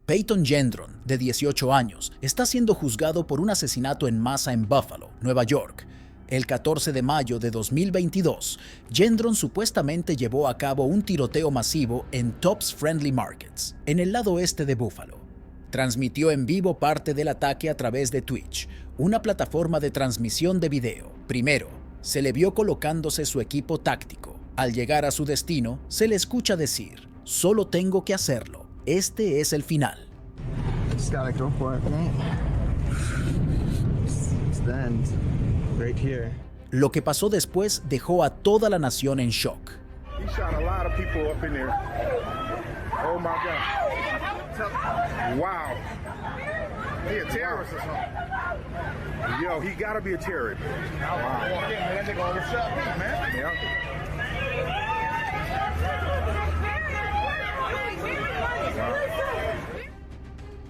Peyton Gendron, de 18 años, está siendo juzgado por un asesinato en masa en Buffalo, Nueva York. El 14 de mayo de 2022, Gendron supuestamente llevó a cabo un tiroteo masivo en Tops Friendly Markets, en el lado oeste de Buffalo. Transmitió en vivo parte del ataque a través de Twitch, una plataforma de transmisión de video. Primero, se le vio colocándose su equipo táctico. Al llegar a su destino, se le escucha decir: "Solo tengo que hacerlo. Este es el final". Just gotta go for it, man. It's the end. Right here. Lo que pasó después dejó a toda la nación en shock. He shot a lot of people up in there. Oh my God. Wow. He a terrorist or something. Yo, he gotta be a terrorist. Wow. Man, they gonna shot me, man. Yeah.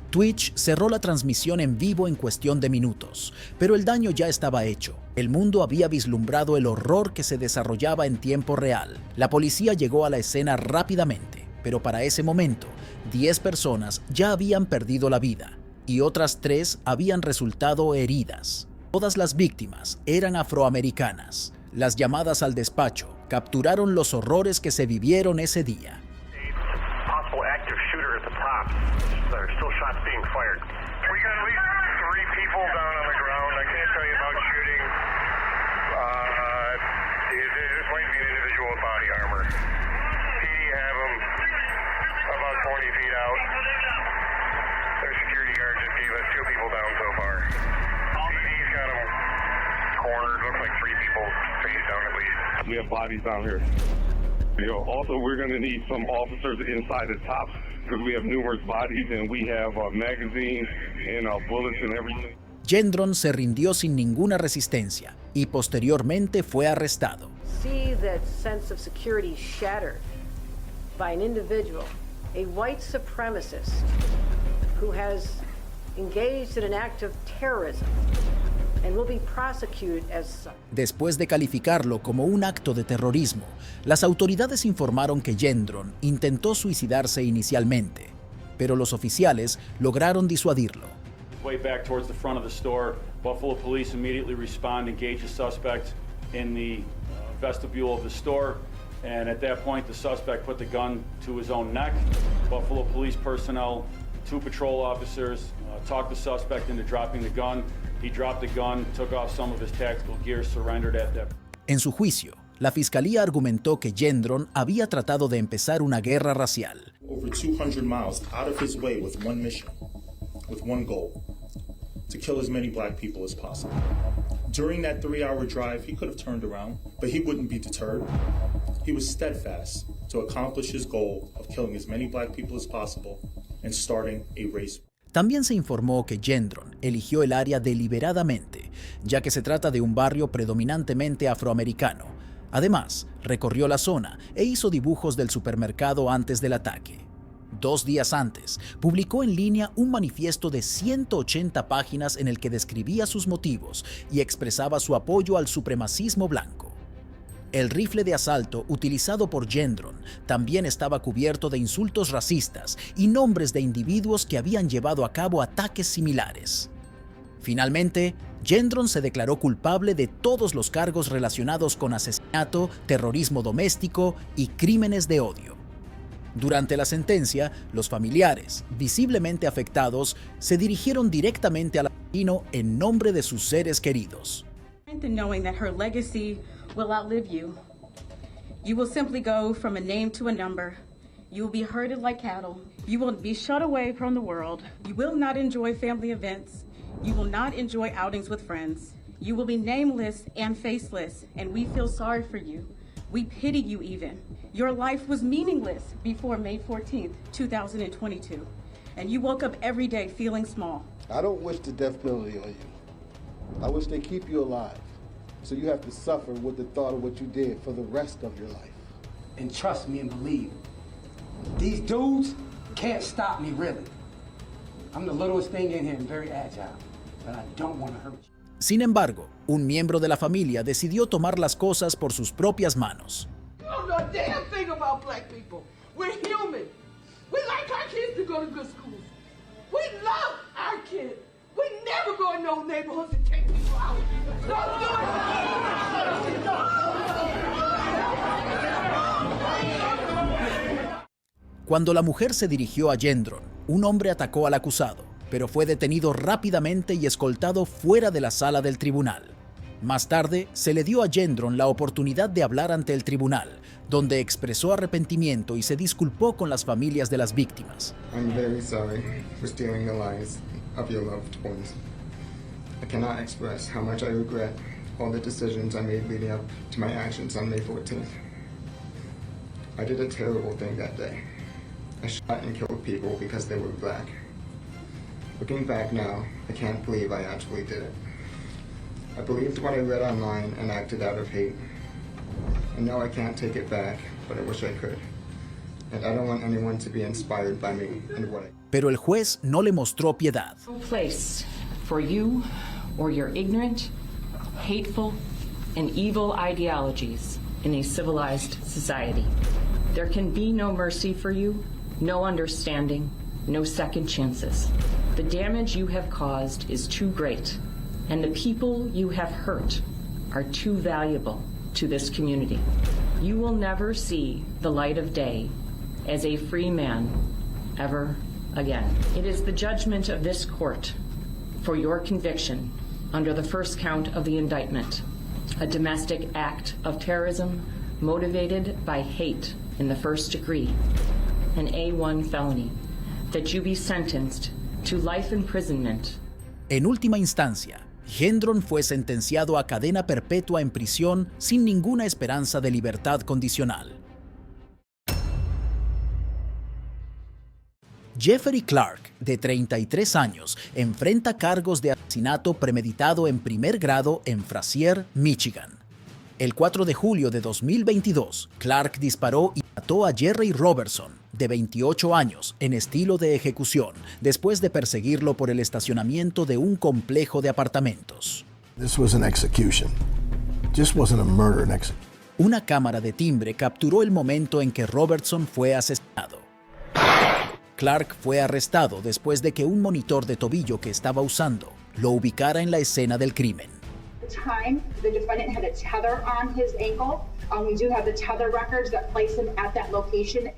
Twitch cerró la transmisión en vivo en cuestión de minutos, pero el daño ya estaba hecho. El mundo había vislumbrado el horror que se desarrollaba en tiempo real. La policía llegó a la escena rápidamente, pero para ese momento, 10 personas ya habían perdido la vida y otras 3 habían resultado heridas. Todas las víctimas eran afroamericanas. Las llamadas al despacho capturaron los horrores que se vivieron ese día. We have bodies down here. Also, we're going to need some officers inside the tops because we have numerous bodies and we have magazines and bullets and everything. Gendron se rindió sin ninguna resistencia y posteriormente fue arrestado. See that sense of security shattered by an individual, a white supremacist who has engaged in an act of terrorism. And will be prosecuted as such. Después de calificarlo como un acto de terrorismo, las autoridades informaron que Gendron intentó suicidarse inicialmente, pero los oficiales lograron disuadirlo. Way back towards the front of the store, Buffalo police immediately respond, engage the suspect in the vestibule of the store, and at that point the suspect put the gun to his own neck. Buffalo police personnel, 2 patrol officers, talked the suspect into dropping the gun. He dropped the gun, took off some of his tactical gear, surrendered at that. En su juicio, la fiscalía argumentó que Gendron había tratado de empezar una guerra racial. Over 200 miles out of his way with one mission, with one goal, to kill as many black people as possible. During that 3-hour drive, he could have turned around, but he wouldn't be deterred. He was steadfast to accomplish his goal of killing as many black people as possible and starting a race. También se informó que Gendron eligió el área deliberadamente, ya que se trata de un barrio predominantemente afroamericano. Además, recorrió la zona e hizo dibujos del supermercado antes del ataque. 2 días antes, publicó en línea un manifiesto de 180 páginas en el que describía sus motivos y expresaba su apoyo al supremacismo blanco. El rifle de asalto utilizado por Gendron también estaba cubierto de insultos racistas y nombres de individuos que habían llevado a cabo ataques similares. Finalmente, Gendron se declaró culpable de todos los cargos relacionados con asesinato, terrorismo doméstico y crímenes de odio. Durante la sentencia, los familiares, visiblemente afectados, se dirigieron directamente al asesino en nombre de sus seres queridos. Knowing that her legacy will outlive you. You will simply go from a name to a number. You will be herded like cattle. You will be shut away from the world. You will not enjoy family events. You will not enjoy outings with friends. You will be nameless and faceless, and we feel sorry for you. We pity you even. Your life was meaningless before May 14th, 2022, and you woke up every day feeling small. I don't wish the death penalty on you. I wish they keep you alive. So you have to suffer with the thought of what you did for the rest of your life. And trust me and believe, these dudes can't stop me really. I'm the littlest thing in here and very agile, but I don't want to hurt you. Sin embargo, un miembro de la familia decidió tomar las cosas por sus propias manos. You don't know a damn thing about black people. We're human. We like our kids to go to good schools. old neighborhoods and take people out. Don't do it! Cuando la mujer se dirigió a Gendron, un hombre atacó al acusado, pero fue detenido rápidamente y escoltado fuera de la sala del tribunal. Más tarde, se le dio a Gendron la oportunidad de hablar ante el tribunal, donde expresó arrepentimiento y se disculpó con las familias de las víctimas. I'm very sorry for stealing the lives of your loved ones. I cannot express how much I regret all the decisions I made leading up to my actions on May 14th. I did a terrible thing that day. I shot and killed people because they were black. Looking back now, I can't believe I actually did it. I believed what I read online and acted out of hate. And now I can't take it back, but I wish I could. And I don't want anyone to be inspired by me and what I... Pero el juez no le mostró piedad. No place for you or your ignorant, hateful, and evil ideologies in a civilized society. There can be no mercy for you, no understanding, no second chances. The damage you have caused is too great, and the people you have hurt are too valuable to this community. You will never see the light of day as a free man ever again. It is the judgment of this court for your conviction under the first count of the indictment, a domestic act of terrorism motivated by hate in the first degree, an A1 felony, that you be sentenced to life imprisonment. En última instancia, Gendron fue sentenciado a cadena perpetua en prisión sin ninguna esperanza de libertad condicional. Jeffrey Clark, de 33 años, enfrenta cargos de asesinato premeditado en primer grado en Frazier, Michigan. El 4 de julio de 2022, Clark disparó y mató a Jerry Robertson, de 28 años, en estilo de ejecución, después de perseguirlo por el estacionamiento de un complejo de apartamentos. This was an execution. Just wasn't a murder and execution. Una cámara de timbre capturó el momento en que Robertson fue asesinado. Clark fue arrestado después de que un monitor de tobillo que estaba usando lo ubicara en la escena del crimen. Time the defendant had a tether on his ankle. We do have the tether records that place him at that location.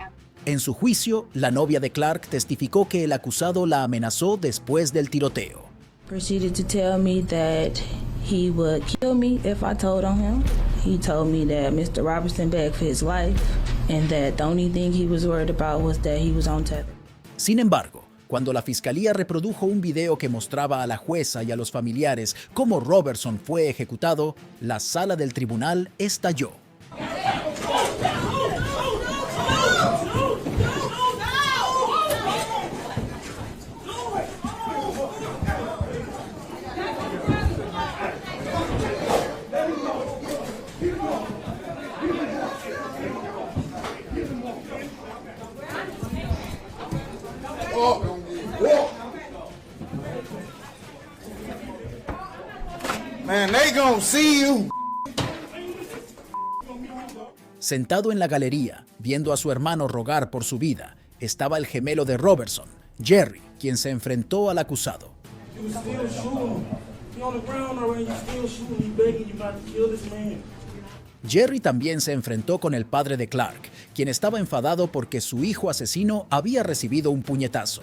En su juicio, la novia de Clark testificó que el acusado la amenazó después del tiroteo. Proceeded to tell me that he would kill me if I told on him. He told me that Mr. Robertson begged for his life and that the only thing he was worried about was that he was on tether. Sin embargo, cuando la fiscalía reprodujo un video que mostraba a la jueza y a los familiares cómo Robertson fue ejecutado, la sala del tribunal estalló. Man, they gonna see you. Sentado en la galería, viendo a su hermano rogar por su vida, estaba el gemelo de Robertson, Jerry, quien se enfrentó al acusado. Jerry también se enfrentó con el padre de Clark, quien estaba enfadado porque su hijo asesino había recibido un puñetazo.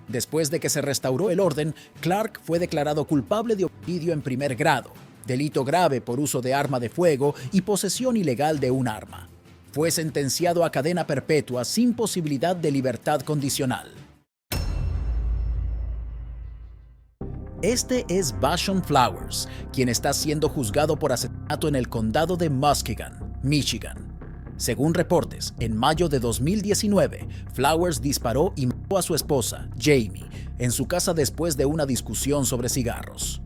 Después de que se restauró el orden, Clark fue declarado culpable de homicidio en primer grado, delito grave por uso de arma de fuego y posesión ilegal de un arma. Fue sentenciado a cadena perpetua sin posibilidad de libertad condicional. Este es Vashon Flowers, quien está siendo juzgado por asesinato en el condado de Muskegon, Michigan. Según reportes, en mayo de 2019, Flowers disparó y mató a su esposa, Jamie, en su casa después de una discusión sobre cigarros.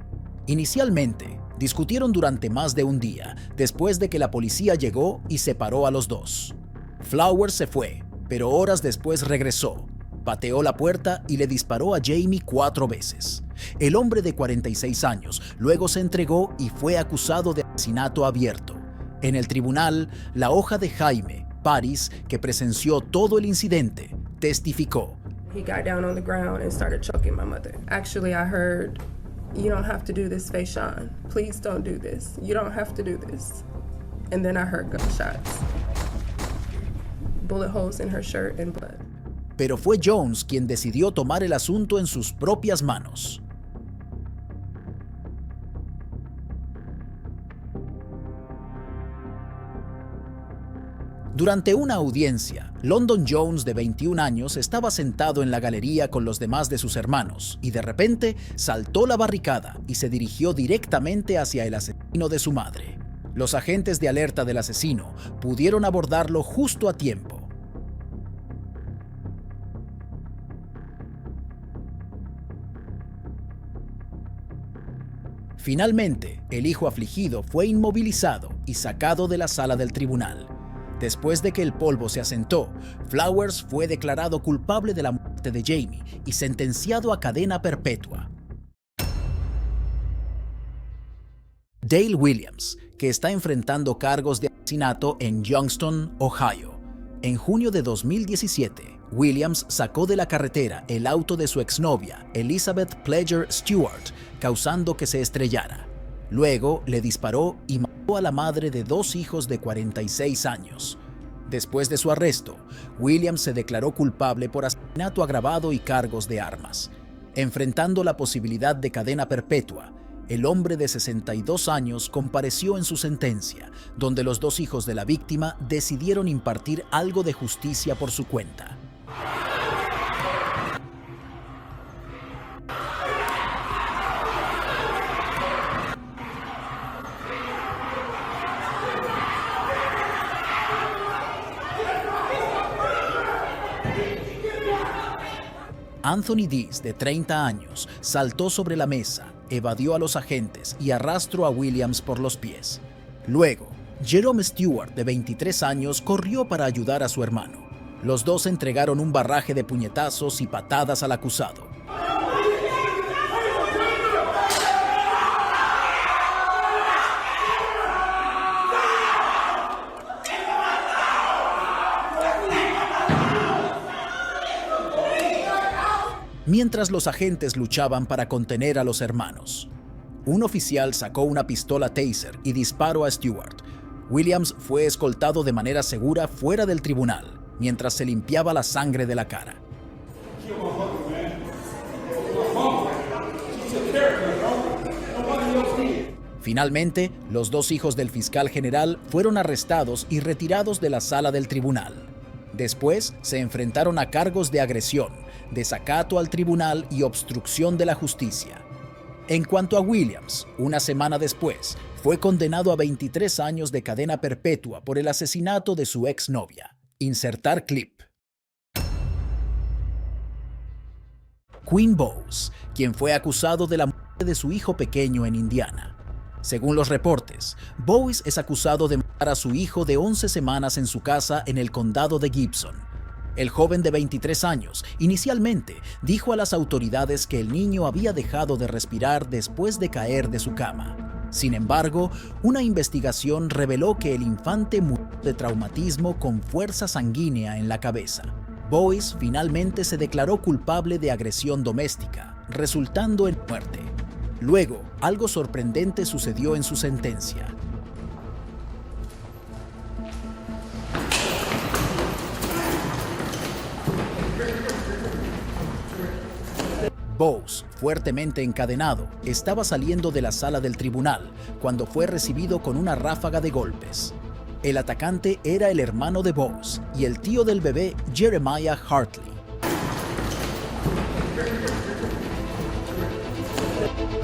Inicialmente, discutieron durante más de un día, después de que la policía llegó y separó a los dos. Flowers se fue, pero horas después regresó. pateó la puerta y le disparó a Jamie 4 veces. El hombre de 46 años luego se entregó y fue acusado de asesinato abierto. En el tribunal, la hoja de Jaime, Paris, que presenció todo el incidente, testificó. He got down on the ground and started choking my mother. Actually, I heard, "You don't have to do this, Fayshawn. Please don't do this. You don't have to do this." And then I heard gunshots. Bullet holes in her shirt and blood. Pero fue Jones quien decidió tomar el asunto en sus propias manos. Durante una audiencia, London Jones, de 21 años, estaba sentado en la galería con los demás de sus hermanos y de repente saltó la barricada y se dirigió directamente hacia el asesino de su madre. Los agentes de alerta del asesino pudieron abordarlo justo a tiempo. Finalmente, el hijo afligido fue inmovilizado y sacado de la sala del tribunal. Después de que el polvo se asentó, Flowers fue declarado culpable de la muerte de Jamie y sentenciado a cadena perpetua. Dale Williams, que está enfrentando cargos de asesinato en Youngstown, Ohio. En junio de 2017, Williams sacó de la carretera el auto de su exnovia, Elizabeth Pledger Stewart, causando que se estrellara. Luego le disparó y mató a la madre de 2 hijos de 46 años. Después de su arresto, Williams se declaró culpable por asesinato agravado y cargos de armas. Enfrentando la posibilidad de cadena perpetua, el hombre de 62 años compareció en su sentencia, donde los 2 hijos de la víctima decidieron impartir algo de justicia por su cuenta. Anthony Dees, de 30 años, saltó sobre la mesa, evadió a los agentes y arrastró a Williams por los pies. Luego, Jerome Stewart, de 23 años, corrió para ayudar a su hermano. Los dos entregaron un barraje de puñetazos y patadas al acusado. Mientras los agentes luchaban para contener a los hermanos, un oficial sacó una pistola Taser y disparó a Stewart. Williams fue escoltado de manera segura fuera del tribunal, mientras se limpiaba la sangre de la cara. Finalmente, los 2 hijos del fiscal general fueron arrestados y retirados de la sala del tribunal. Después, se enfrentaron a cargos de agresión, desacato al tribunal y obstrucción de la justicia. En cuanto a Williams, una semana después, fue condenado a 23 años de cadena perpetua por el asesinato de su exnovia. Insertar clip. Quinn Bowes, quien fue acusado de la muerte de su hijo pequeño en Indiana. Según los reportes, Bowes es acusado de matar a su hijo de 11 semanas en su casa en el condado de Gibson. El joven de 23 años inicialmente dijo a las autoridades que el niño había dejado de respirar después de caer de su cama. Sin embargo, una investigación reveló que el infante murió de traumatismo con fuerza sanguínea en la cabeza. Bowes finalmente se declaró culpable de agresión doméstica, resultando en muerte. Luego, algo sorprendente sucedió en su sentencia. Bowes, fuertemente encadenado, estaba saliendo de la sala del tribunal cuando fue recibido con una ráfaga de golpes. El atacante era el hermano de Bowes y el tío del bebé, Jeremiah Hartley.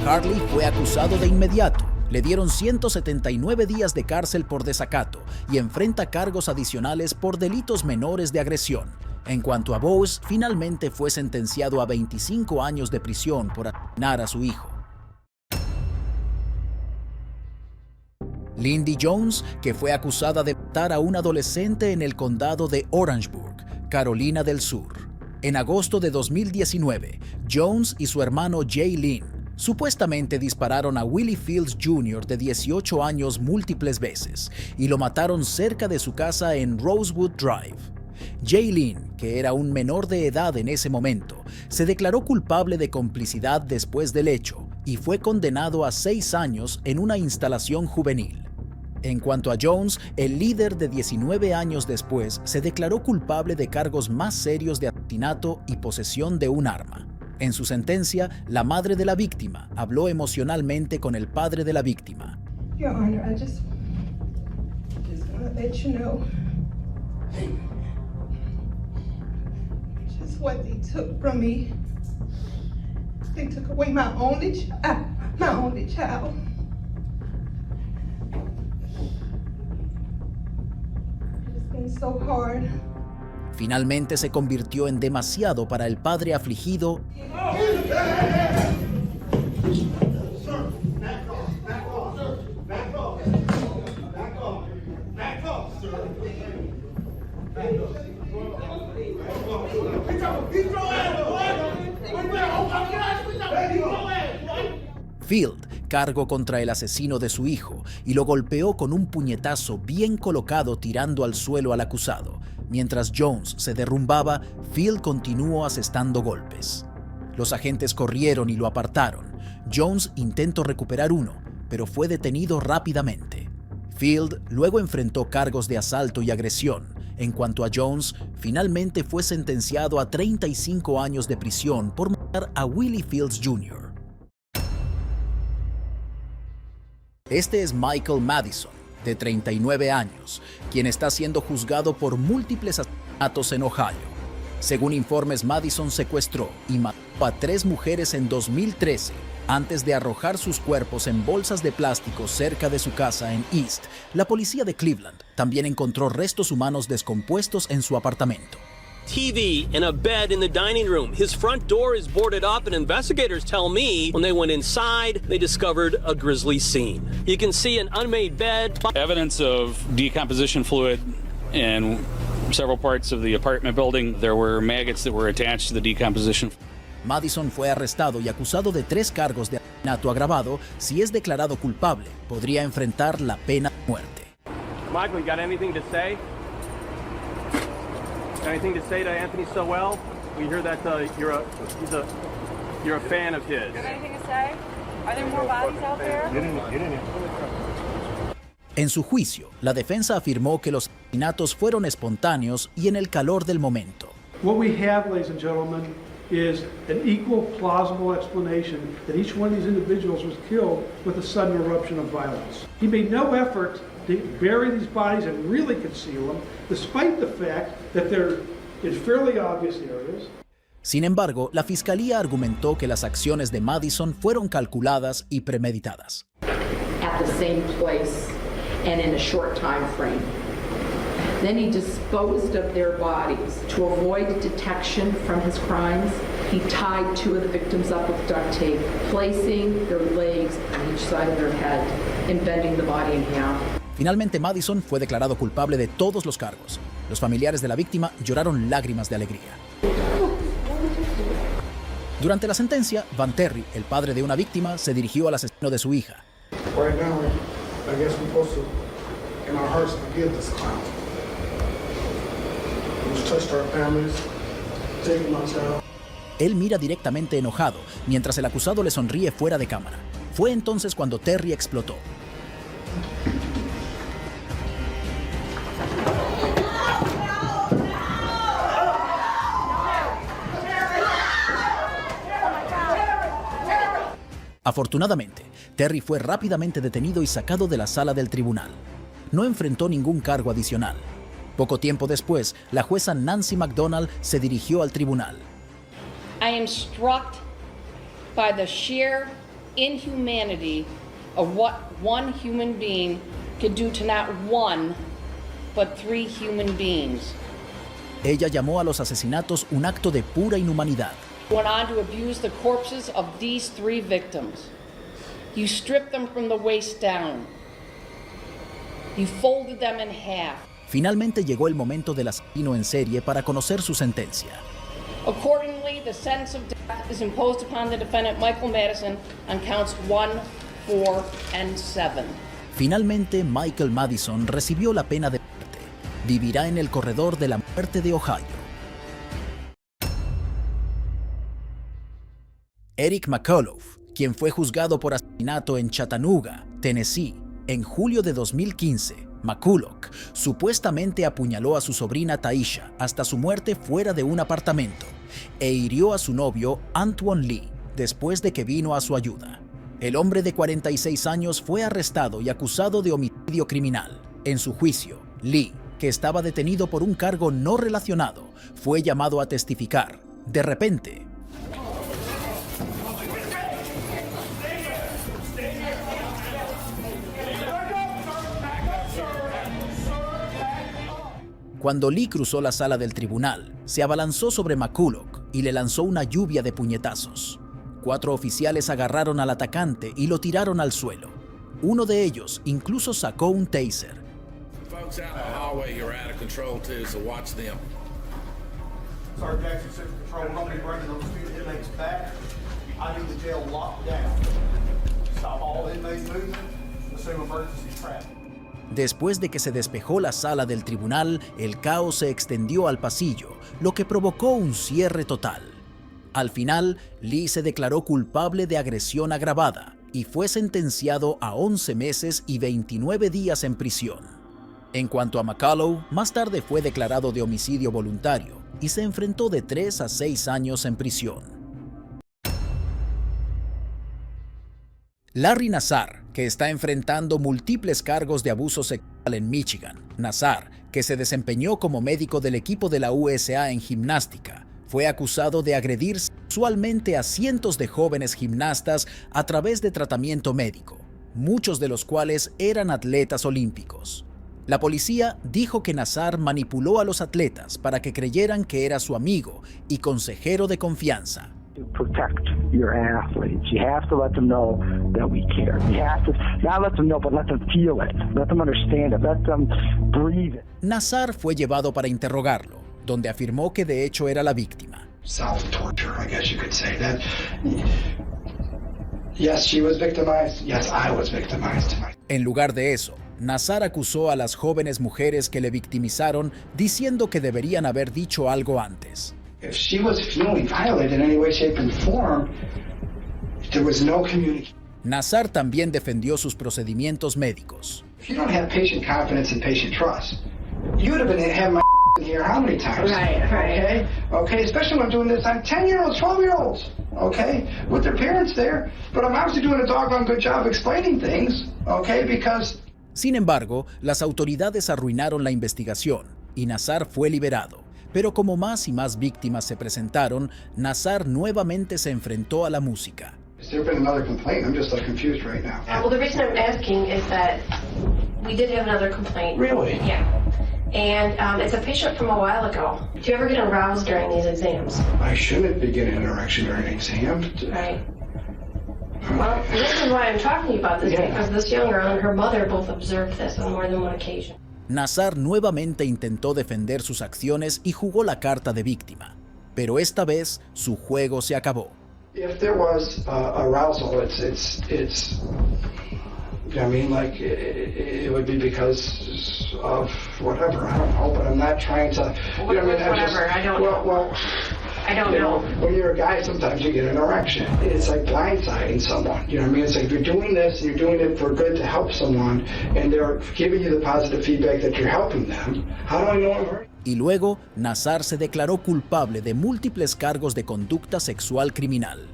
Hartley fue acusado de inmediato. Le dieron 179 días de cárcel por desacato y enfrenta cargos adicionales por delitos menores de agresión. En cuanto a Bowes, finalmente fue sentenciado a 25 años de prisión por asesinar a su hijo. Lindy Jones, que fue acusada de matar a un adolescente en el condado de Orangeburg, Carolina del Sur. En agosto de 2019, Jones y su hermano Jay Lynn supuestamente dispararon a Willie Fields Jr. de 18 años múltiples veces y lo mataron cerca de su casa en Rosewood Drive. Jay Lynn, que era un menor de edad en ese momento, se declaró culpable de complicidad después del hecho y fue condenado a 6 años en una instalación juvenil. En cuanto a Jones, el líder de 19 años después se declaró culpable de cargos más serios de asesinato y posesión de un arma. En su sentencia, la madre de la víctima habló emocionalmente con el padre de la víctima. Your Honor, I just want to let you know just what they took from me. They took away my only child. It's been so hard. Finalmente se convirtió en demasiado para el padre afligido Field cargó contra el asesino de su hijo y lo golpeó con un puñetazo bien colocado tirando al suelo al acusado. Mientras Jones se derrumbaba, Field continuó asestando golpes. Los agentes corrieron y lo apartaron. Jones intentó recuperar uno, pero fue detenido rápidamente. Field luego enfrentó cargos de asalto y agresión. En cuanto a Jones, finalmente fue sentenciado a 35 años de prisión por matar a Willie Fields Jr. Este es Michael Madison, de 39 años, quien está siendo juzgado por múltiples asesinatos en Ohio. Según informes, Madison secuestró y mató a 3 mujeres en 2013 antes de arrojar sus cuerpos en bolsas de plástico cerca de su casa en East. La policía de Cleveland también encontró restos humanos descompuestos en su apartamento. TV and a bed in the dining room. His front door is boarded up, and investigators tell me when they went inside, they discovered a grisly scene. You can see an unmade bed. Evidence of decomposition fluid in several parts of the apartment building. There were maggots that were attached to the decomposition. Madison fue arrestado y acusado de 3 cargos de asesinato agravado. Si es declarado culpable, podría enfrentar la pena de muerte. Michael, you got anything to say? Anything to say to Anthony Sowell? We hear that you're a fan of his. You have anything to say? Are there more bodies out there? En su juicio, la defensa afirmó que los asesinatos fueron espontáneos y en el calor del momento. What we have, ladies and gentlemen, is an equal plausible explanation that each one of these individuals was killed with a sudden eruption of violence. He made no effort to bury these bodies and really conceal them, despite the fact that they're in fairly obvious areas. Sin embargo, la fiscalía argumentó que las acciones de Madison fueron calculadas y premeditadas. At the same place and in a short time frame. Then he disposed of their bodies. To avoid detection from his crimes, he tied 2 of the victims up with duct tape, placing their legs on each side of their head and bending the body in half. Finalmente, Madison fue declarado culpable de todos los cargos. Los familiares de la víctima lloraron lágrimas de alegría. Durante la sentencia, Van Terry, el padre de una víctima, se dirigió al asesino de su hija. Right now, I guess we're supposed to, in our hearts, forgive this clown. He's touched our families, taken my child. Él mira directamente enojado, mientras el acusado le sonríe fuera de cámara. Fue entonces cuando Terry explotó. Afortunadamente, Terry fue rápidamente detenido y sacado de la sala del tribunal. No enfrentó ningún cargo adicional. Poco tiempo después, la jueza Nancy McDonald se dirigió al tribunal. I am struck by the sheer inhumanity of what one human being could do to not one, but 3 human beings. Ella llamó a los asesinatos un acto de pura inhumanidad. Went on to abuse the corpses of these 3 victims. You stripped them from the waist down. You folded them in half. Finalmente llegó el momento del asesino en serie para conocer su sentencia. Accordingly, the sentence of death is imposed upon the defendant Michael Madison on counts 1, 4, and 7. Finalmente, Michael Madison recibió la pena de muerte. Vivirá en el corredor de la muerte de Ohio. Eric McAuliffe, quien fue juzgado por asesinato en Chattanooga, Tennessee, en julio de 2015, McCulloch supuestamente apuñaló a su sobrina Taisha hasta su muerte fuera de un apartamento e hirió a su novio Antwon Lee después de que vino a su ayuda. El hombre de 46 años fue arrestado y acusado de homicidio criminal. En su juicio, Lee, que estaba detenido por un cargo no relacionado, fue llamado a testificar. De repente, cuando Lee cruzó la sala del tribunal, se abalanzó sobre McCulloch y le lanzó una lluvia de puñetazos. 4 oficiales agarraron al atacante y lo tiraron al suelo. Uno de ellos incluso sacó un taser. Después de que se despejó la sala del tribunal, el caos se extendió al pasillo, lo que provocó un cierre total. Al final, Lee se declaró culpable de agresión agravada y fue sentenciado a 11 meses y 29 días en prisión. En cuanto a McCulloch, más tarde fue declarado de homicidio voluntario y se enfrentó de 3 a 6 años en prisión. Larry Nassar, que está enfrentando múltiples cargos de abuso sexual en Michigan. Nassar, que se desempeñó como médico del equipo de la USA en gimnástica, fue acusado de agredir sexualmente a cientos de jóvenes gimnastas a través de tratamiento médico, muchos de los cuales eran atletas olímpicos. La policía dijo que Nassar manipuló a los atletas para que creyeran que era su amigo y consejero de confianza. To protect your athletes, you have to let them know that we care. You have to not let them know, but let them feel it, let them understand it, let them breathe it. Nassar fue llevado para interrogarlo, donde afirmó que de hecho era la víctima. Self-torture, I guess you could say that. Yes, she was victimized. Yes, I was victimized. En lugar de eso, Nassar acusó a las jóvenes mujeres que le victimizaron diciendo que deberían haber dicho algo antes. If she was feeling violated in any way, shape, and form, there was no communication. Nassar también defendió sus procedimientos médicos. If you don't have patient confidence and patient trust, you would have been having my in here how many times? Right. Okay, especially when I'm doing this on 10-year-olds, 12-year-olds, okay, with their parents there. But I'm obviously doing a doggone good job explaining things, okay, because... Sin embargo, las autoridades arruinaron la investigación y Nassar fue liberado. Pero como más y más víctimas se presentaron, Nassar nuevamente se enfrentó a la música. Has there been another complaint? I'm just confused right now. Well, the reason I'm asking is that we did have another complaint. Really? Yeah. And it's a patient from a while ago. Do you ever get aroused during these exams? I shouldn't be getting an erection during an exam. Right. Well, this is why I'm talking about this, because this young girl and her mother both observed this on more than one occasion. Nassar nuevamente intentó defender sus acciones y jugó la carta de víctima, pero esta vez su juego se acabó. If there was arousal, it's I mean, like, it would be because of whatever, I don't know, but I'm not trying to, you know what I mean? Whatever, I don't know. Well, I don't know. When you're a guy, sometimes you get an erection. It's like blindsiding someone, you know what I mean? It's like you're doing this, and you're doing it for good to help someone, and they're giving you the positive feedback that you're helping them. How do I know I'm hurt? Y luego, Nassar se declaró culpable de múltiples cargos de conducta sexual criminal.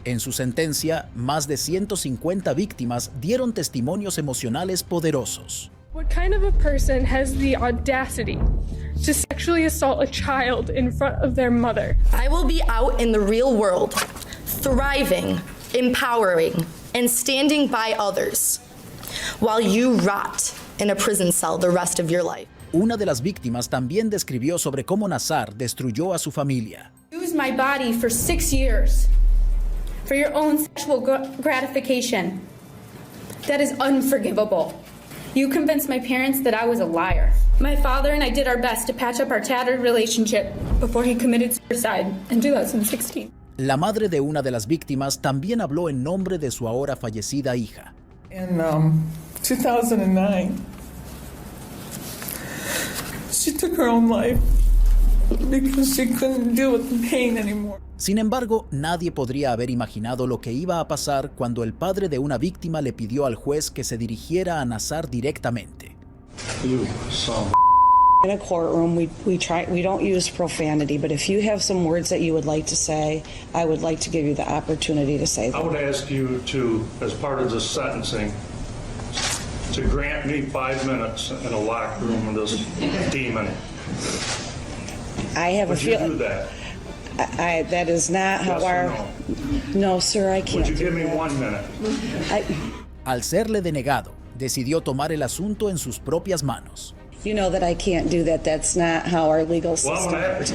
En su sentencia, más de 150 víctimas dieron testimonios emocionales poderosos. What kind of a person has the audacity to sexually assault a child in front of their mother? I will be out in the real world, thriving, empowering, and standing by others, while you rot in a prison cell the rest of your life. Una de las víctimas también describió sobre cómo Nassar destruyó a su familia. Use my body for 6 years. For your own sexual gratification. That is unforgivable. You convinced my parents that I was a liar. My father and I did our best to patch up our tattered relationship before he committed suicide in 2016. La madre de una de las víctimas también habló en nombre de su ahora fallecida hija. In 2009, she took her own life because she couldn't deal with the pain anymore. Sin embargo, nadie podría haber imaginado lo que iba a pasar cuando el padre de una víctima le pidió al juez que se dirigiera a Nazar directamente. In a courtroom, we don't use profanity, but if you have some words that you would like to say, I would like to give you the opportunity to say them. I would ask you to, as part of the sentencing, to grant me 5 minutes in a locked room with this demon. I have Would a feeling. you do that? That is not how Yes or our. No, sir, I can't. Would you do give me that. 1 minute? Al serle denegado, decidió tomar el asunto en sus propias manos. You know that I can't do that. That's not how our legal system works.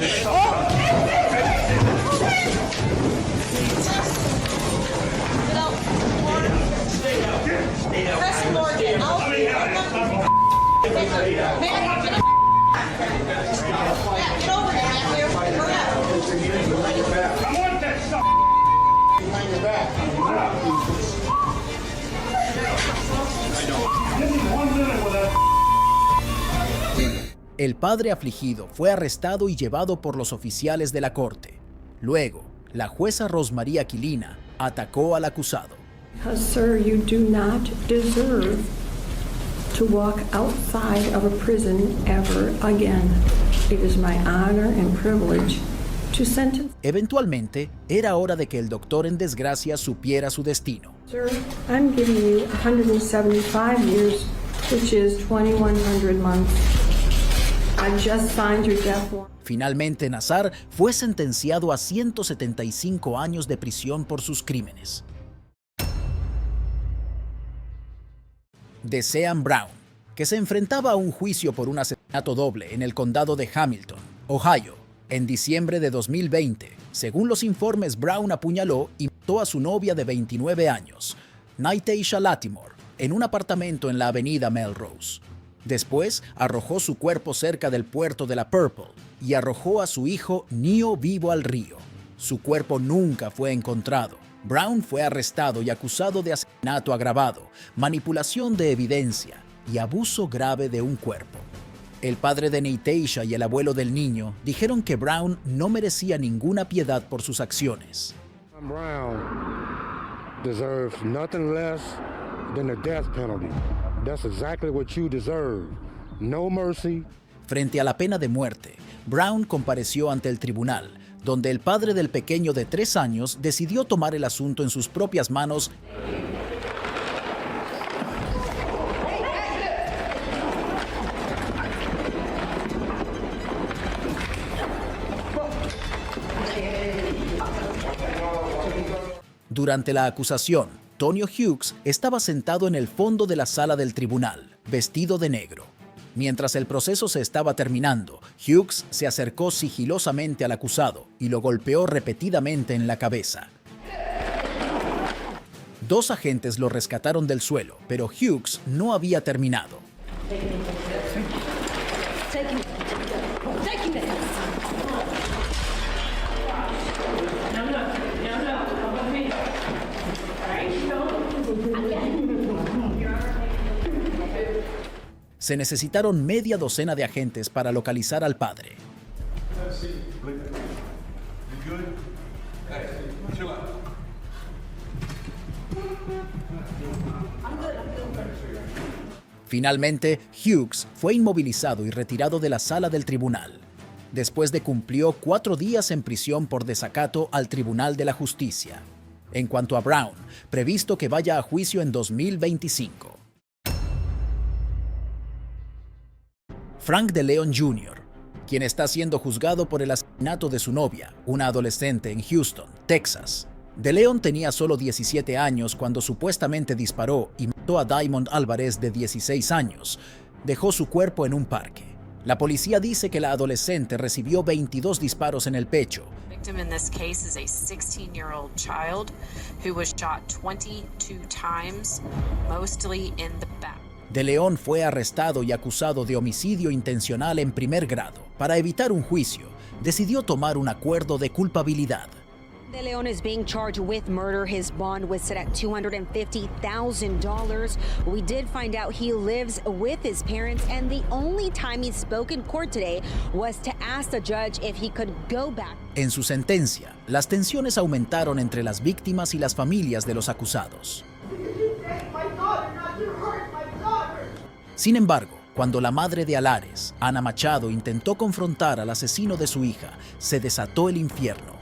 El padre afligido fue arrestado y llevado por los oficiales de la corte. Luego, la jueza Rosmarie Aquilina atacó al acusado. Because, sir, you do not deserve to walk outside of a prison ever again. It is my honor and privilege to sentence. Eventualmente, era hora de que el doctor en desgracia supiera su destino. Sir, I'm giving you 175 years, which is 2,100 months. I just signed your death warrant. Finalmente, Nazar fue sentenciado a 175 años de prisión por sus crímenes. Desean Brown, que se enfrentaba a un juicio por un asesinato doble en el condado de Hamilton, Ohio, en diciembre de 2020. Según los informes, Brown apuñaló y mató a su novia de 29 años, Nytaisha Latimore, en un apartamento en la avenida Melrose. Después, arrojó su cuerpo cerca del puerto de la Purple y arrojó a su hijo Neo vivo al río. Su cuerpo nunca fue encontrado. Brown fue arrestado y acusado de asesinato agravado, manipulación de evidencia y abuso grave de un cuerpo. El padre de Nytaisha y el abuelo del niño dijeron que Brown no merecía ninguna piedad por sus acciones. Brown deserves nothing less than the death penalty. That's exactly what you deserve. No mercy. Frente a la pena de muerte, Brown compareció ante el tribunal, donde el padre del pequeño de 3 años decidió tomar el asunto en sus propias manos Durante la acusación, Tonio Hughes estaba sentado en el fondo de la sala del tribunal, vestido de negro. Mientras el proceso se estaba terminando, Hughes se acercó sigilosamente al acusado y lo golpeó repetidamente en la cabeza. 2 agentes lo rescataron del suelo, pero Hughes no había terminado. Se necesitaron media docena de agentes para localizar al padre. Finalmente, Hughes fue inmovilizado y retirado de la sala del tribunal. Después de cumplió 4 días en prisión por desacato al Tribunal de la Justicia. En cuanto a Brown, previsto que vaya a juicio en 2025. Frank DeLeon Jr., quien está siendo juzgado por el asesinato de su novia, una adolescente en Houston, Texas. DeLeon tenía solo 17 años cuando supuestamente disparó y mató a Diamond Álvarez de 16 años. Dejó su cuerpo en un parque. La policía dice que la adolescente recibió 22 disparos en el pecho. The victim in this case is a 16-year-old child who was shot 22 times, mostly in the back. De León fue arrestado y acusado de homicidio intencional en primer grado. Para evitar un juicio, decidió tomar un acuerdo de culpabilidad. De León is being charged with murder. His bond was set at $250,000. We did find out he lives with his parents, and the only time he spoke in court today was to ask the judge if he could go back. En su sentencia, las tensiones aumentaron entre las víctimas y las familias de los acusados. Sin embargo, cuando la madre de Alares, Ana Machado, intentó confrontar al asesino de su hija, se desató el infierno.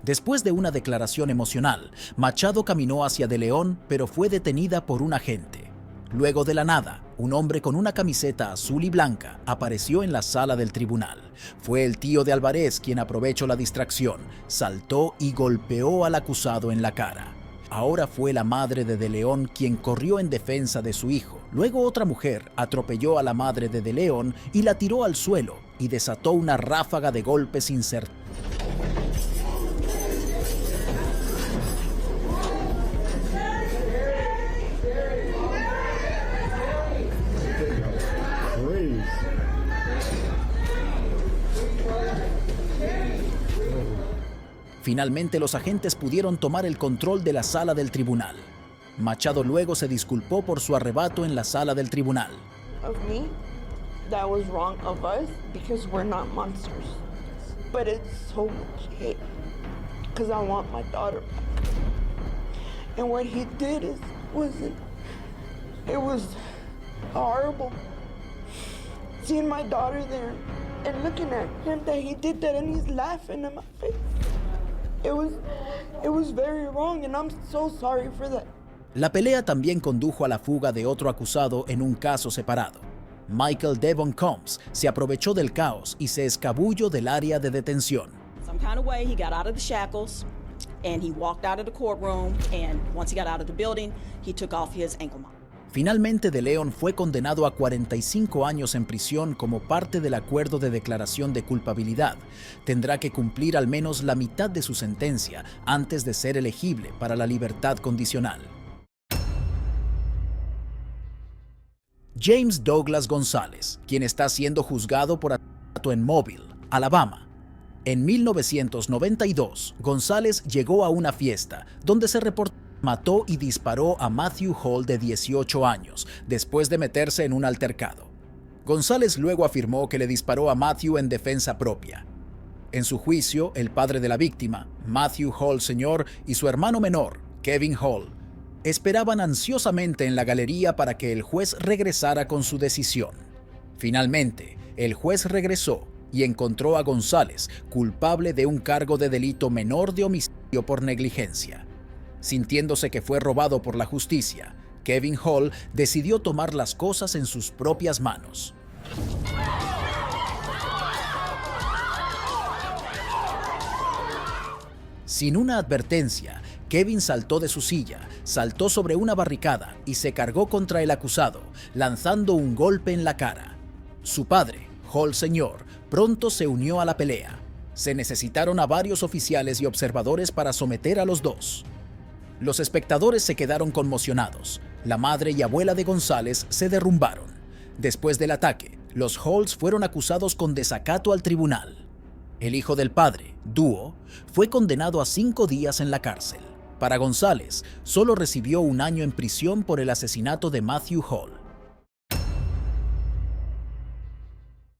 Después de una declaración emocional, Machado caminó hacia De León, pero fue detenida por un agente. Luego de la nada, un hombre con una camiseta azul y blanca apareció en la sala del tribunal. Fue el tío de Alvarez quien aprovechó la distracción, saltó y golpeó al acusado en la cara. Ahora fue la madre de León quien corrió en defensa de su hijo. Luego otra mujer atropelló a la madre de León y la tiró al suelo y desató una ráfaga de golpes incertados. Finalmente los agentes pudieron tomar el control de la sala del tribunal. Machado luego se disculpó por su arrebato en la sala del tribunal. Of me, that was wrong of us because we're not monsters. But it's so much hate because I want my daughter back. And what he did it was horrible. Seeing my daughter there and looking at him that he did that and he's laughing in my face. It was very wrong and I'm so sorry for that. La pelea también condujo a la fuga de otro acusado en un caso separado. Michael Devon Combs se aprovechó del caos y se escabulló del área de detención. Some kind of way he got out of the shackles and he walked out of the courtroom, and once he got out of the building, he took off his ankle monitor. Finalmente, De León fue condenado a 45 años en prisión como parte del acuerdo de declaración de culpabilidad. Tendrá que cumplir al menos la mitad de su sentencia antes de ser elegible para la libertad condicional. James Douglas González, quien está siendo juzgado por asesinato en Mobile, Alabama. En 1992, González llegó a una fiesta donde se reportó mató y disparó a Matthew Hall de 18 años, después de meterse en un altercado. González luego afirmó que le disparó a Matthew en defensa propia. En su juicio, el padre de la víctima, Matthew Hall Sr., y su hermano menor, Kevin Hall, esperaban ansiosamente en la galería para que el juez regresara con su decisión. Finalmente, el juez regresó y encontró a González culpable de un cargo de delito menor de homicidio por negligencia. Sintiéndose que fue robado por la justicia, Kevin Hall decidió tomar las cosas en sus propias manos. Sin una advertencia, Kevin saltó de su silla, saltó sobre una barricada y se cargó contra el acusado, lanzando un golpe en la cara. Su padre, Hall Sr., pronto se unió a la pelea. Se necesitaron a varios oficiales y observadores para someter a los dos. Los espectadores se quedaron conmocionados. La madre y abuela de González se derrumbaron. Después del ataque, los Halls fueron acusados con desacato al tribunal. El hijo del padre, Duo, fue condenado a 5 días en la cárcel. Para González, solo recibió 1 año en prisión por el asesinato de Matthew Hall.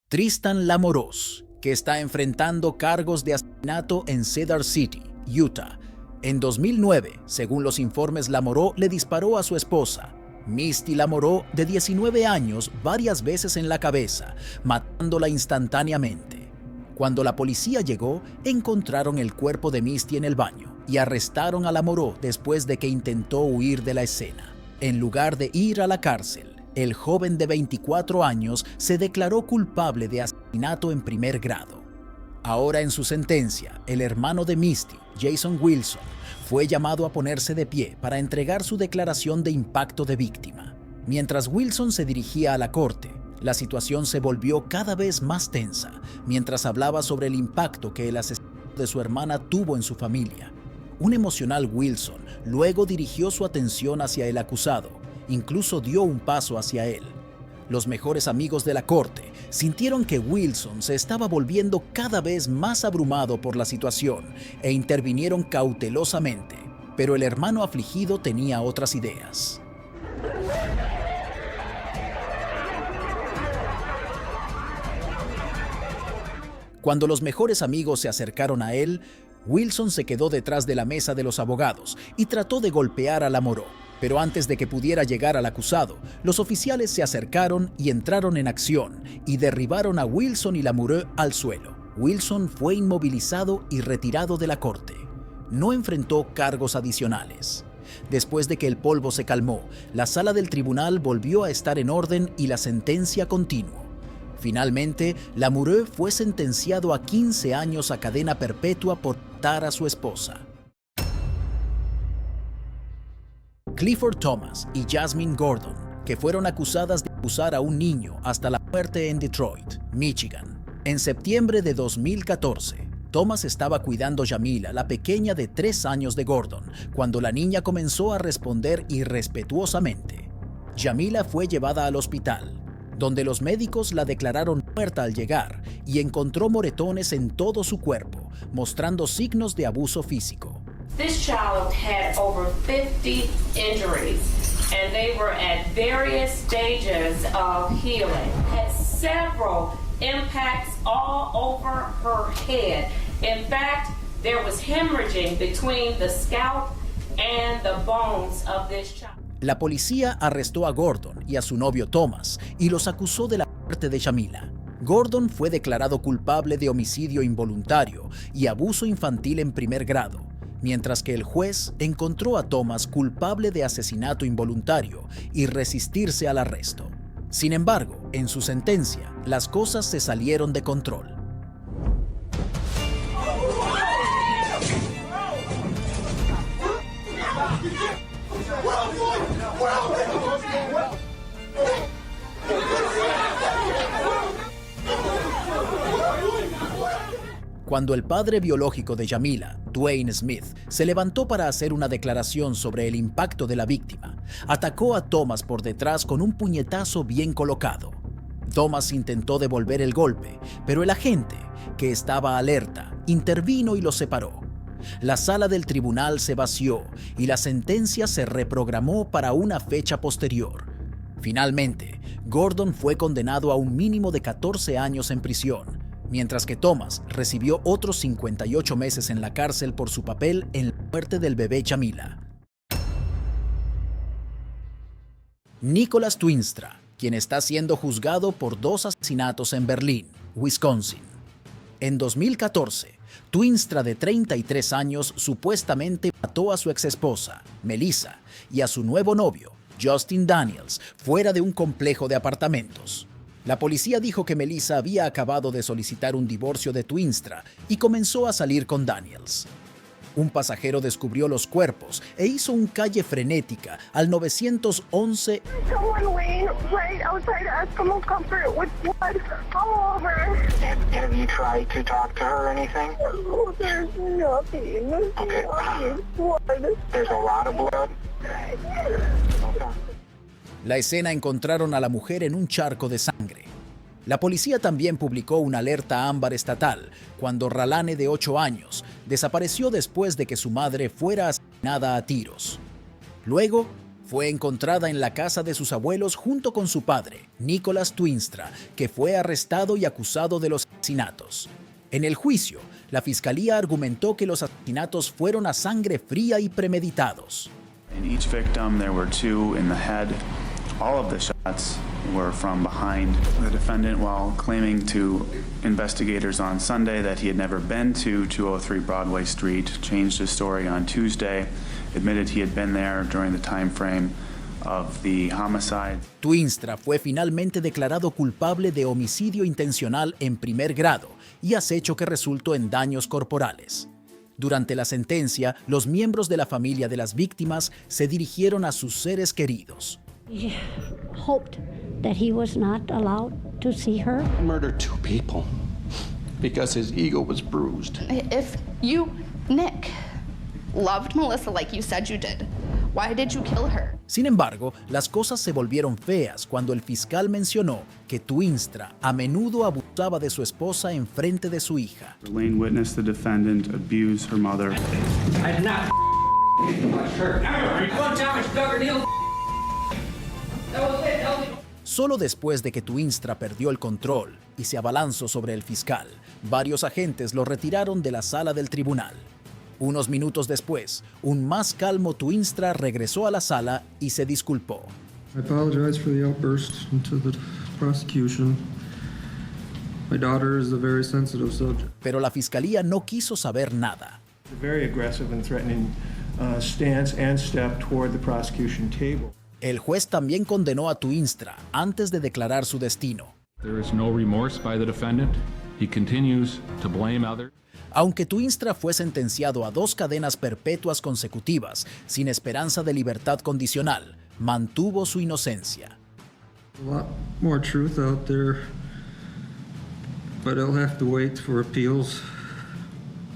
Tristan Lamoureux, que está enfrentando cargos de asesinato en Cedar City, Utah. En 2009, según los informes, Lamoureux le disparó a su esposa, Misty Lamoureux, de 19 años, varias veces en la cabeza, matándola instantáneamente. Cuando la policía llegó, encontraron el cuerpo de Misty en el baño y arrestaron a Lamoureux después de que intentó huir de la escena. En lugar de ir a la cárcel, el joven de 24 años se declaró culpable de asesinato en primer grado. Ahora en su sentencia, el hermano de Misty, Jason Wilson, fue llamado a ponerse de pie para entregar su declaración de impacto de víctima. Mientras Wilson se dirigía a la corte, la situación se volvió cada vez más tensa mientras hablaba sobre el impacto que el asesinato de su hermana tuvo en su familia. Un emocional Wilson luego dirigió su atención hacia el acusado, incluso dio un paso hacia él. Los mejores amigos de la corte sintieron que Wilson se estaba volviendo cada vez más abrumado por la situación e intervinieron cautelosamente, pero el hermano afligido tenía otras ideas. Cuando los mejores amigos se acercaron a él, Wilson se quedó detrás de la mesa de los abogados y trató de golpear a Lamoureux. Pero antes de que pudiera llegar al acusado, los oficiales se acercaron y entraron en acción y derribaron a Wilson y Lamoureux al suelo. Wilson fue inmovilizado y retirado de la corte. No enfrentó cargos adicionales. Después de que el polvo se calmó, la sala del tribunal volvió a estar en orden y la sentencia continuó. Finalmente, Lamoureux fue sentenciado a 15 años a cadena perpetua por matar a su esposa. Clifford Thomas y Jasmine Gordon, que fueron acusadas de abusar a un niño hasta la muerte en Detroit, Michigan. En septiembre de 2014, Thomas estaba cuidando a Jamila, la pequeña de 3 años de Gordon, cuando la niña comenzó a responder irrespetuosamente. Jamila fue llevada al hospital, donde los médicos la declararon muerta al llegar y encontró moretones en todo su cuerpo, mostrando signos de abuso físico. This child had over 50 injuries, and they were at various stages of healing. Had several impacts all over her head. In fact, there was hemorrhaging between the scalp and the bones of this child. La policía arrestó a Gordon y a su novio Thomas y los acusó de la muerte de Jamila. Gordon fue declarado culpable de homicidio involuntario y abuso infantil en primer grado, mientras que el juez encontró a Thomas culpable de asesinato involuntario y resistirse al arresto. Sin embargo, en su sentencia, las cosas se salieron de control. Cuando el padre biológico de Jamila, Dwayne Smith, se levantó para hacer una declaración sobre el impacto de la víctima, atacó a Thomas por detrás con un puñetazo bien colocado. Thomas intentó devolver el golpe, pero el agente, que estaba alerta, intervino y lo separó. La sala del tribunal se vació y la sentencia se reprogramó para una fecha posterior. Finalmente, Gordon fue condenado a un mínimo de 14 años en prisión, mientras que Thomas recibió otros 58 meses en la cárcel por su papel en la muerte del bebé Jamila. Nicholas Twinstra, quien está siendo juzgado por 2 asesinatos en Berlín, Wisconsin. En 2014, Twinstra, de 33 años, supuestamente mató a su exesposa, Melissa, y a su nuevo novio, Justin Daniels, fuera de un complejo de apartamentos. La policía dijo que Melissa había acabado de solicitar un divorcio de Twinstra y comenzó a salir con Daniels. Un pasajero descubrió los cuerpos e hizo un calle frenética al 911. Someone laying right outside Eskimo Comfort with blood all over. Have you tried to talk to her or anything? Oh, there's nothing. Okay. Blood. There's a lot of blood. Okay. La escena encontraron a la mujer en un charco de sangre. La policía también publicó una alerta ámbar estatal cuando Ralane, de 8 años, desapareció después de que su madre fuera asesinada a tiros. Luego, fue encontrada en la casa de sus abuelos junto con su padre, Nicholas Twinstra, que fue arrestado y acusado de los asesinatos. En el juicio, la fiscalía argumentó que los asesinatos fueron a sangre fría y premeditados. In each victim, there were 2 in the head. All of the shots were from behind. The defendant, while claiming to investigators on Sunday that he had never been to 203 Broadway Street, changed his story on Tuesday, admitted he had been there during the time frame of the homicide. Toornstra fue finalmente declarado culpable de homicidio intencional en primer grado y acecho que resultó en daños corporales. Durante la sentencia, los miembros de la familia de las víctimas se dirigieron a sus seres queridos. He hoped that he was not allowed to see her. He murdered 2 people because his ego was bruised. If you, Nick, loved Melissa like you said you did, why did you kill her? Sin embargo, las cosas se volvieron feas cuando el fiscal mencionó que Toornstra a menudo abusaba de su esposa en frente de su hija. Elaine witnessed the defendant abuse her mother. I did not touch her. One time I stuck her nails. That was it. Solo después de que Toornstra perdió el control y se abalanzó sobre el fiscal, varios agentes lo retiraron de la sala del tribunal. Unos minutos después, un más calmo Toornstra regresó a la sala y se disculpó. I apologize for the outburst to the prosecution. My daughter is a very sensitive subject. Pero la fiscalía no quiso saber nada. A very aggressive and threatening stance and step toward the prosecution table. El juez también condenó a Toornstra antes de declarar su destino. There is no remorse by the defendant. He continues to blame others. Aunque Toornstra fue sentenciado a 2 cadenas perpetuas consecutivas, sin esperanza de libertad condicional, mantuvo su inocencia. A lot more truth out there, but I'll have to wait for appeals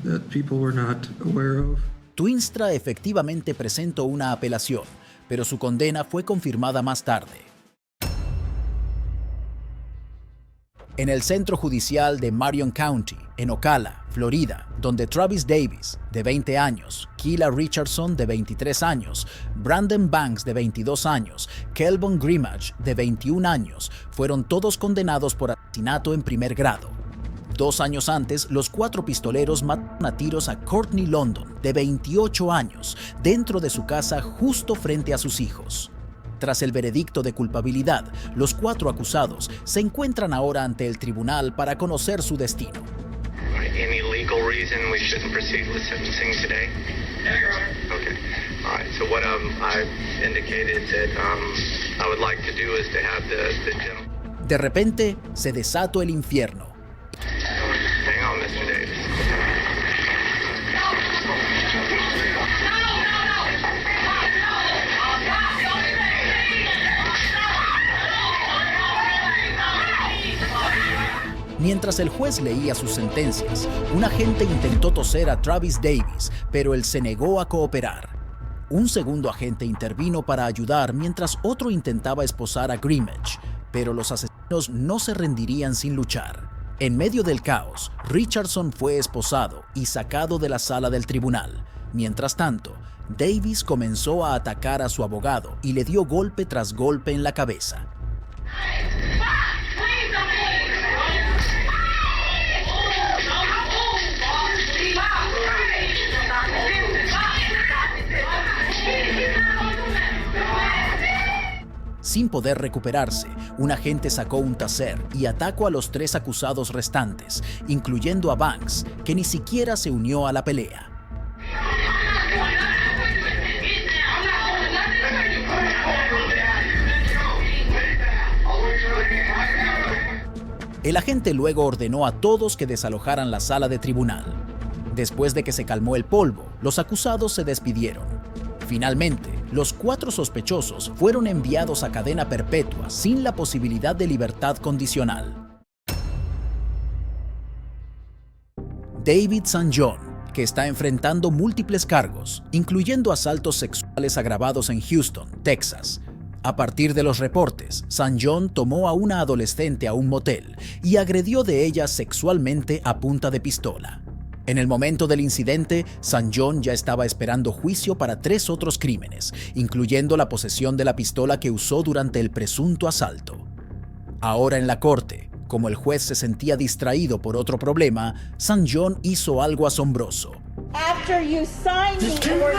that people were not aware of. Toornstra efectivamente presentó una apelación, pero su condena fue confirmada más tarde. En el centro judicial de Marion County, en Ocala, Florida, donde Travis Davis, de 20 años, Keila Richardson, de 23 años, Brandon Banks, de 22 años, Kelvin Grimage, de 21 años, fueron todos condenados por asesinato en primer grado. 2 años antes, los 4 pistoleros mataron a tiros a Courtney London, de 28 años, dentro de su casa justo frente a sus hijos. Tras el veredicto de culpabilidad, los 4 acusados se encuentran ahora ante el tribunal para conocer su destino. Any legal reason we shouldn't proceed with sentencing today? Okay. All right. So what I indicated that I would like to do is to have the gentleman. De repente, se desató el infierno. Hang on, Mr. Davis. Mientras el juez leía sus sentencias, un agente intentó toser a Travis Davis, pero él se negó a cooperar. Un segundo agente intervino para ayudar mientras otro intentaba esposar a Grimage, pero los asesinos no se rendirían sin luchar. En medio del caos, Richardson fue esposado y sacado de la sala del tribunal. Mientras tanto, Davis comenzó a atacar a su abogado y le dio golpe tras golpe en la cabeza. Sin poder recuperarse, un agente sacó un taser y atacó a los 3 acusados restantes, incluyendo a Banks, que ni siquiera se unió a la pelea. El agente luego ordenó a todos que desalojaran la sala de tribunal. Después de que se calmó el polvo, los acusados se despidieron. Finalmente, los 4 sospechosos fueron enviados a cadena perpetua sin la posibilidad de libertad condicional. David St. John, que está enfrentando múltiples cargos, incluyendo asaltos sexuales agravados en Houston, Texas. A partir de los reportes, St. John tomó a una adolescente a un motel y agredió de ella sexualmente a punta de pistola. En el momento del incidente, St. John ya estaba esperando juicio para 3 otros crímenes, incluyendo la posesión de la pistola que usó durante el presunto asalto. Ahora en la corte, como el juez se sentía distraído por otro problema, St. John hizo algo asombroso. After you sign the order.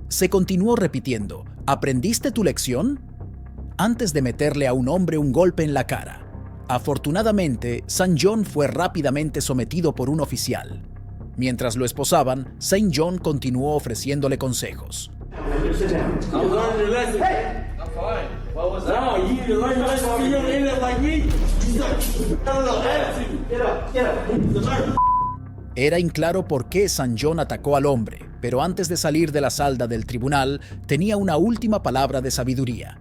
Se continuó repitiendo, ¿aprendiste tu lección? Antes de meterle a un hombre un golpe en la cara. Afortunadamente, St. John fue rápidamente sometido por un oficial. Mientras lo esposaban, St. John continuó ofreciéndole consejos. Era inclaro por qué St. John atacó al hombre, pero antes de salir de la sala del tribunal, tenía una última palabra de sabiduría.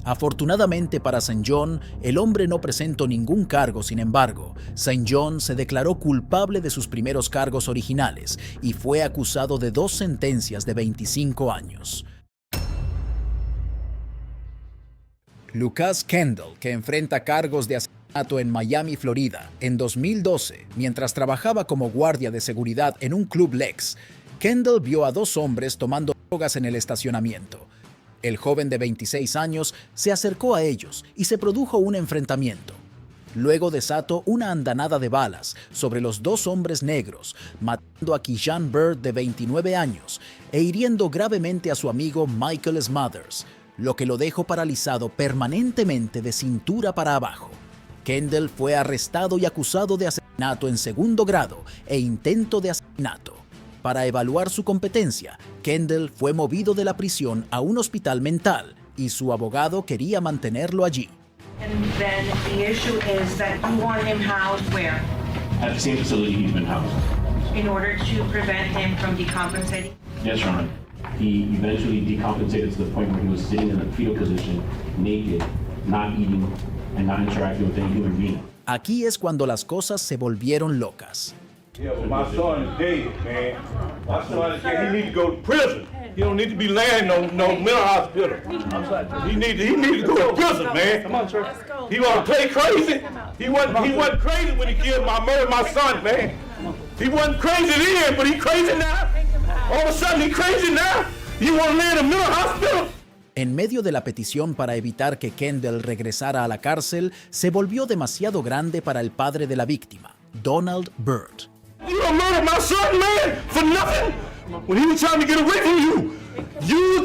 Afortunadamente para St. John, el hombre no presentó ningún cargo. Sin embargo, St. John se declaró culpable de sus primeros cargos originales y fue acusado de 2 sentencias de 25 años. Lucas Kendall, que enfrenta cargos de asesinato en Miami, Florida, en 2012, mientras trabajaba como guardia de seguridad en un club Lex, Kendall vio a 2 hombres tomando drogas en el estacionamiento. El joven de 26 años se acercó a ellos y se produjo un enfrentamiento. Luego desató una andanada de balas sobre los 2 hombres negros, matando a Keyshawn Bird de 29 años e hiriendo gravemente a su amigo Michael Smothers, lo que lo dejó paralizado permanentemente de cintura para abajo. Kendall fue arrestado y acusado de asesinato en segundo grado e intento de asesinato. Para evaluar su competencia, Kendall fue movido de la prisión a un hospital mental y su abogado quería mantenerlo allí. And then the issue is that you want him housed where? At the same facility he's been housed. In order to prevent him from decompensating? Yes, Your Honor. He eventually decompensated to the point where he was sitting in a fetal position, naked, not eating, and not interacting with any human being. Aquí es cuando las cosas se volvieron locas. Yeah, well, my son is dead, man. My son is dead. He needs to go to prison. He don't need to be laying no mental hospital. He need to go to prison, man. Come on, sir. He want to play crazy. He wasn't crazy when he killed my son, man. He wasn't crazy then, but he crazy now. All of a sudden he crazy now. You want to lay in a mental hospital? En medio de la petición para evitar que Kendall regresara a la cárcel, se volvió demasiado grande para el padre de la víctima, Donald Byrd. You done murdered my son, man, for nothing. When he was trying to get away from you. You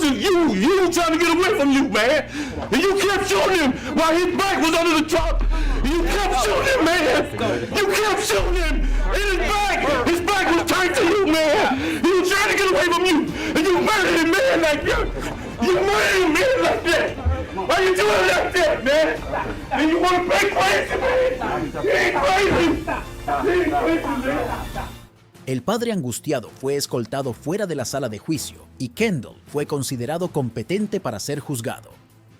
were trying to get away from you, man. And you kept shooting him while his back was under the truck. You kept shooting him, man. You kept shooting him in his back. His back was turned to you, man. He was trying to get away from you. And you murdered him, man, like that. You murdered him, man, like that. Why you doing it like that, man? And you want to play crazy, man? You ain't crazy. You ain't crazy, man. El padre angustiado fue escoltado fuera de la sala de juicio y Kendall fue considerado competente para ser juzgado.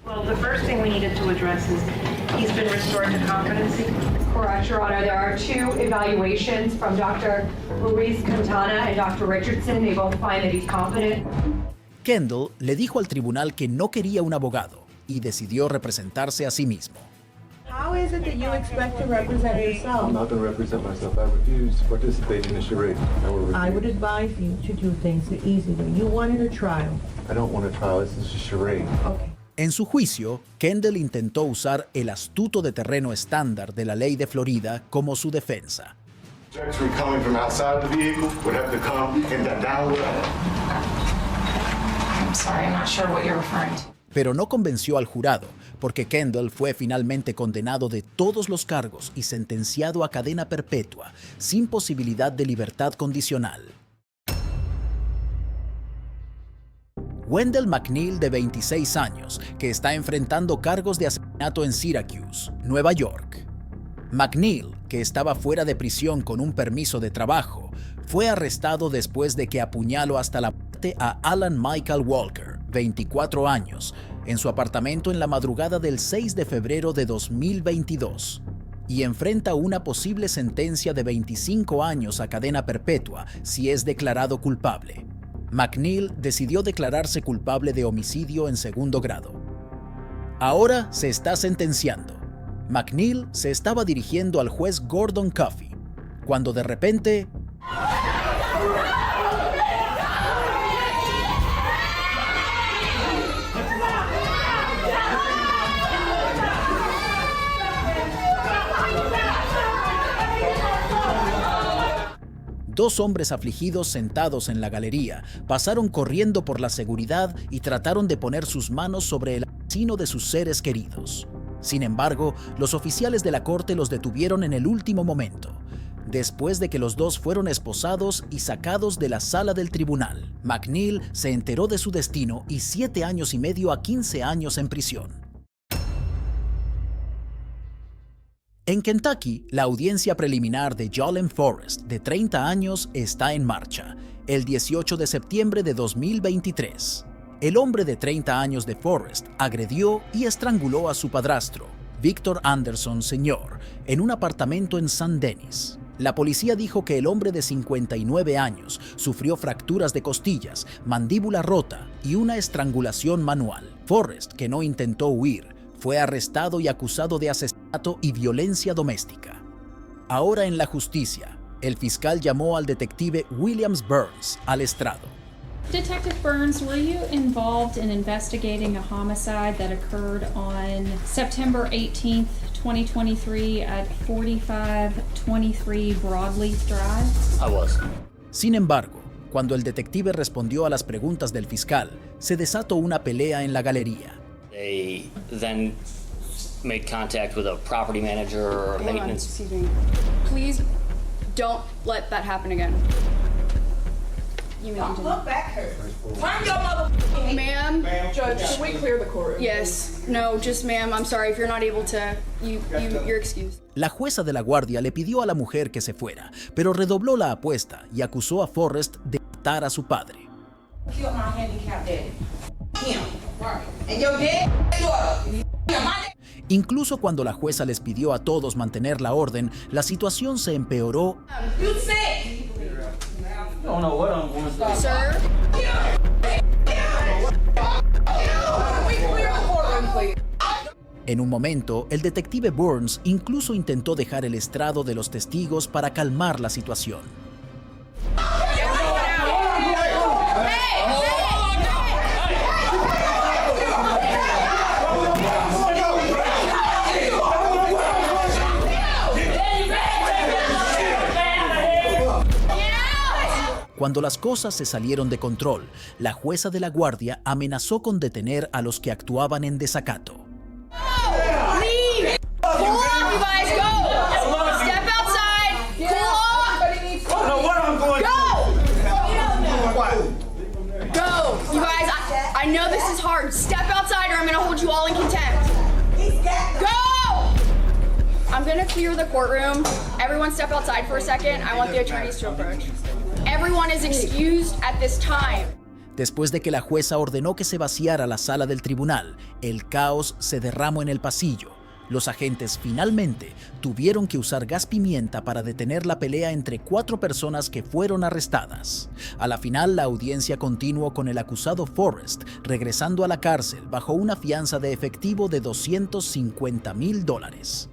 Well, the first thing we needed to address is he's been restored to competency. Correct, Your Honor. There are 2 evaluations from Dr. Luis Quintana and Dr. Richardson. They both find that he's competent. Kendall le dijo al tribunal que no quería un abogado y decidió representarse a sí mismo. How is it that you expect to represent yourself? I'm not going to represent myself. I refuse to participate in the charade. I would advise you to do things the easy way. You wanted a trial. I don't want a trial. This is a charade. Okay. En su juicio, Kendall intentó usar el astuto de terreno estándar de la ley de Florida como su defensa. Gentry coming from outside of the vehicle would have to come in that downward. I'm sorry, I'm not sure what you're referring to. Pero no convenció al jurado, porque Kendall fue finalmente condenado de todos los cargos y sentenciado a cadena perpetua, sin posibilidad de libertad condicional. Wendell McNeil, de 26 años, que está enfrentando cargos de asesinato en Syracuse, Nueva York. McNeil, que estaba fuera de prisión con un permiso de trabajo, fue arrestado después de que apuñaló hasta la muerte a Alan Michael Walker, 24 años, en su apartamento en la madrugada del 6 de febrero de 2022, y enfrenta una posible sentencia de 25 años a cadena perpetua si es declarado culpable. McNeil decidió declararse culpable de homicidio en segundo grado. Ahora se está sentenciando. McNeil se estaba dirigiendo al juez Gordon Coffey, cuando de repente... Dos hombres afligidos sentados en la galería pasaron corriendo por la seguridad y trataron de poner sus manos sobre el asesino de sus seres queridos. Sin embargo, los oficiales de la corte los detuvieron en el último momento, después de que los dos fueron esposados y sacados de la sala del tribunal. McNeil se enteró de su destino y 7 años y medio a 15 años en prisión. En Kentucky, la audiencia preliminar de Jolene Forrest, de 30 años, está en marcha, el 18 de septiembre de 2023. El hombre de 30 años de Forrest agredió y estranguló a su padrastro, Victor Anderson Sr., en un apartamento en St. Denis. La policía dijo que el hombre de 59 años sufrió fracturas de costillas, mandíbula rota y una estrangulación manual. Forrest, que no intentó huir, fue arrestado y acusado de asesinato y violencia doméstica. Ahora en la justicia, el fiscal llamó al detective Williams Burns al estrado. Detective Burns, were you involved in investigating a homicide that occurred on September 18th, 2023 at 4523 Broadleaf Drive? I was. Sin embargo, cuando el detective respondió a las preguntas del fiscal, se desató una pelea en la galería. They then made contact with a property manager or a maintenance. Excuse me. Please don't let that happen again. Don't look back here. Turn your mother. Ma'am, Judge, should we clear the courtroom? Yes. No, just ma'am, I'm sorry if you're not able to. You're excused. La jueza de la guardia le pidió a la mujer que se fuera, pero redobló la apuesta y acusó a Forrest de matar a su padre. Kill my handicapped daddy. Him. And your dad, daughter. Incluso cuando la jueza les pidió a todos mantener la orden, la situación se empeoró. You sick. I don't know what I'm going to do. Sir? En un momento, el detective Burns incluso intentó dejar el estrado de los testigos para calmar la situación. Cuando las cosas se salieron de control, la jueza de la guardia amenazó con detener a los que actuaban en desacato. Leave! Cool off, you guys, go! Step outside! Cool off! Go! Go! You guys, I know this is hard. Step outside or I'm gonna hold you all in contempt. Go! I'm gonna clear the courtroom. Everyone step outside for a second. I want the attorneys to approach. Everyone is excused at this time. Después de que la jueza ordenó que se vaciara la sala del tribunal, el caos se derramó en el pasillo. Los agentes finalmente tuvieron que usar gas pimienta para detener la pelea entre 4 personas que fueron arrestadas. A la final, la audiencia continuó con el acusado Forrest regresando a la cárcel bajo una fianza de efectivo de $250,000.